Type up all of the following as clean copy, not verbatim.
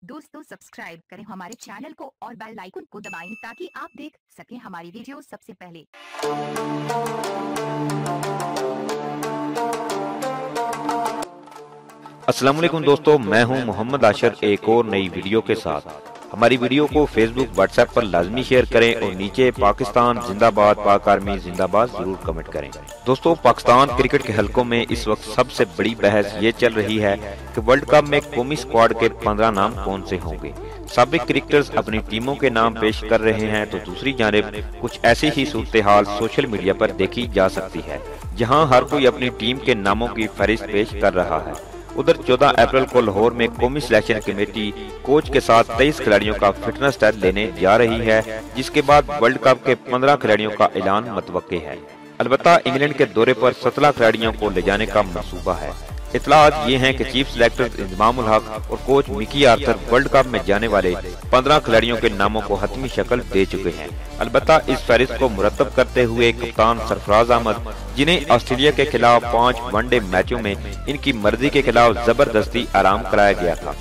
दोस्तों सब्सक्राइब करें हमारे चैनल को और बेल आइकन को दबाएं ताकि आप देख सकें हमारी वीडियो सबसे पहले। अस्सलाम वालेकुम दोस्तों, मैं हूं मोहम्मद आशर एक और नई वीडियो के साथ। हमारी वीडियो को फेसबुक व्हाट्सएप पर लाजमी शेयर करें और नीचे पाकिस्तान जिंदाबाद पाक आर्मी जिंदाबाद जरूर कमेंट करें। दोस्तों, पाकिस्तान क्रिकेट के हलकों में इस वक्त सबसे बड़ी बहस ये चल रही है कि वर्ल्ड कप में कौमी स्क्वाड के 15 नाम कौन से होंगे। साबिक क्रिकेटर्स अपनी टीमों के नाम पेश कर रहे हैं तो दूसरी जानिब कुछ ऐसी ही सूरत हाल सोशल मीडिया पर देखी जा सकती है जहां हर कोई अपनी टीम के नामों की फहरिस्त पेश कर रहा है। उधर 14 अप्रैल को लाहौर में कौमी सिलेक्शन कमेटी कोच के साथ 23 खिलाड़ियों का फिटनेस टेस्ट लेने जा रही है, जिसके बाद वर्ल्ड कप के 15 खिलाड़ियों का ऐलान मुतवक्के है। अलबत्ता इंग्लैंड के दौरे पर 17 खिलाड़ियों को ले जाने का मंसूबा है। इत्तलात ये हैं कि चीफ सिलेक्टर इंजमामुल हक और coach Mickey Arthur world cup में जाने वाले 15 खिलाड़ियों के नामों को हतमी शक्ल दे चुके हैं। अलबत्ता इस फहरिस्त को मुरतब करते हुए कप्तान सरफराज अहमद, जिन्हें ऑस्ट्रेलिया के खिलाफ 5 वनडे मैचों में इनकी मर्जी के खिलाफ जबरदस्ती आराम कराया गया था,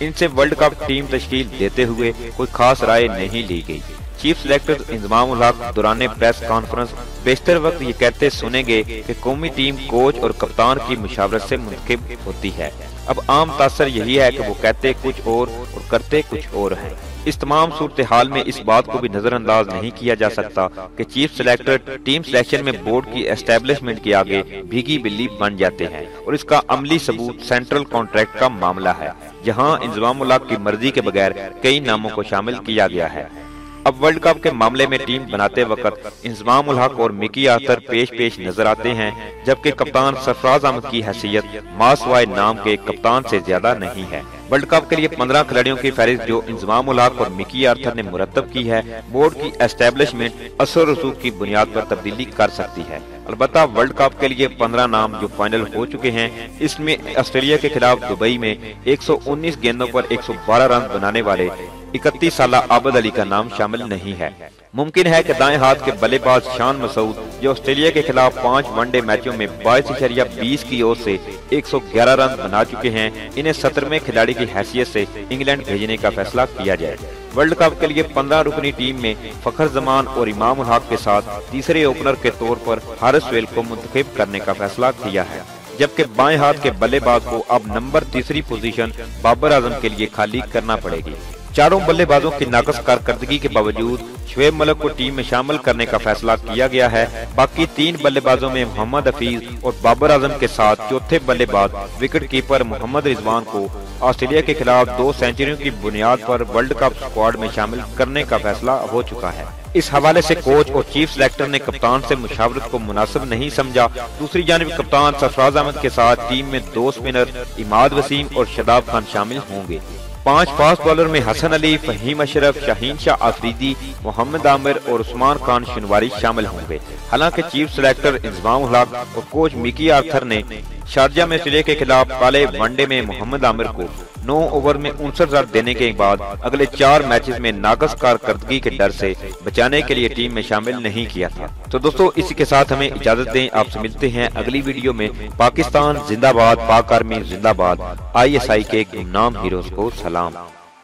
इनसे वर्ल्ड कप टीम तश्कील देते हुए कोई खास राय नहीं ली गई। चीफ सिलेक्टर इंजमामुल हक दौरान प्रेस कॉन्फ्रेंस बेशतर वक्त ये कहते सुनेंगे कि कौमी टीम कोच और कप्तान की मुशावरत से मुंतखब होती है। अब आम तासर यही है कि वो कहते कुछ और करते कुछ और है। इस तमाम सूरत हाल में इस बात को भी नजरअंदाज नहीं किया जा सकता कि चीफ सिलेक्टर टीम सिलेक्शन में बोर्ड की एस्टेब्लिशमेंट के आगे भीगी बिल्ली बन जाते हैं और इसका अमली सबूत सेंट्रल कॉन्ट्रैक्ट का मामला है, जहां इंजमामुल हक की मर्जी के बगैर कई नामों को शामिल किया गया है। अब वर्ल्ड कप के मामले में टीम बनाते वक्त इंजमामुल हक और मिकी आर्थर पेश नजर आते हैं, जबकि कप्तान सरफराज अहमद की हैसियत मासवाए नाम के कप्तान से ज्यादा नहीं है। वर्ल्ड कप के लिए 15 खिलाड़ियों की फहरिस्त जो इंजमामुल हक और मिकी आर्थर ने मुरतब की है, बोर्ड की एस्टेब्लिशमेंट असर रसूख की बुनियाद पर तब्दीली कर सकती है। अलबत्ता वर्ल्ड कप के लिए 15 नाम जो फाइनल हो चुके हैं, इसमें ऑस्ट्रेलिया के खिलाफ दुबई में 119 गेंदों पर 112 रन बनाने वाले 31 साला आबद अली का नाम शामिल नहीं है। मुमकिन है कि दाएं हाथ के बल्लेबाज शान मसूद, जो ऑस्ट्रेलिया के खिलाफ 5 वनडे मैचों में 22.20 की ओर से 111 रन बना चुके हैं, इन्हें 17वें खिलाड़ी की हैसियत से इंग्लैंड भेजने का फैसला किया जाए। वर्ल्ड कप के लिए 15 रुकनी टीम में फखर जमान और इमामुल हक के साथ तीसरे ओपनर के तौर पर हारिस वेल को मुंतखब करने का फैसला किया है, जबकि बाएं हाथ के बल्लेबाज को अब नंबर 3 पोजीशन बाबर आजम के लिए खाली करना पड़ेगी। चारों बल्लेबाजों की नाकस कारकर्दगी के बावजूद शुएब मलिक को टीम में शामिल करने का फैसला किया गया है। बाकी 3 बल्लेबाजों में मोहम्मद हफीज और बाबर आजम के साथ चौथे बल्लेबाज विकेट कीपर मोहम्मद रिजवान को ऑस्ट्रेलिया के खिलाफ 2 सेंचुरियों की बुनियाद पर वर्ल्ड कप स्क्वाड में शामिल करने का फैसला हो चुका है। इस हवाले से कोच और चीफ सिलेक्टर ने कप्तान से मुशावरत को मुनासिब नहीं समझा। दूसरी जानिब कप्तान सरफराज अहमद के साथ टीम में 2 स्पिनर इमाद वसीम और शदाब खान शामिल होंगे। 5 फास्ट बॉलर में हसन अली, फहीम अशरफ, शाहीन शाह आफरीदी, मोहम्मद आमिर और उस्मान खान शनवारी शामिल होंगे। हालांकि चीफ सिलेक्टर इंजमामुल हक और कोच मिकी आर्थर ने शारजा में ऑस्ट्रेलिया के खिलाफ पहले वनडे में मोहम्मद आमिर को 9 ओवर में 59 रन देने के बाद अगले 4 मैचेस में नाकस कारकर्दगी के डर से बचाने के लिए टीम में शामिल नहीं किया था। तो दोस्तों, इसी के साथ हमें इजाजत दें। आपसे मिलते हैं अगली वीडियो में। पाकिस्तान जिंदाबाद, पाक आर्मी जिंदाबाद, ISI के गुमनाम हीरोज को सलाम।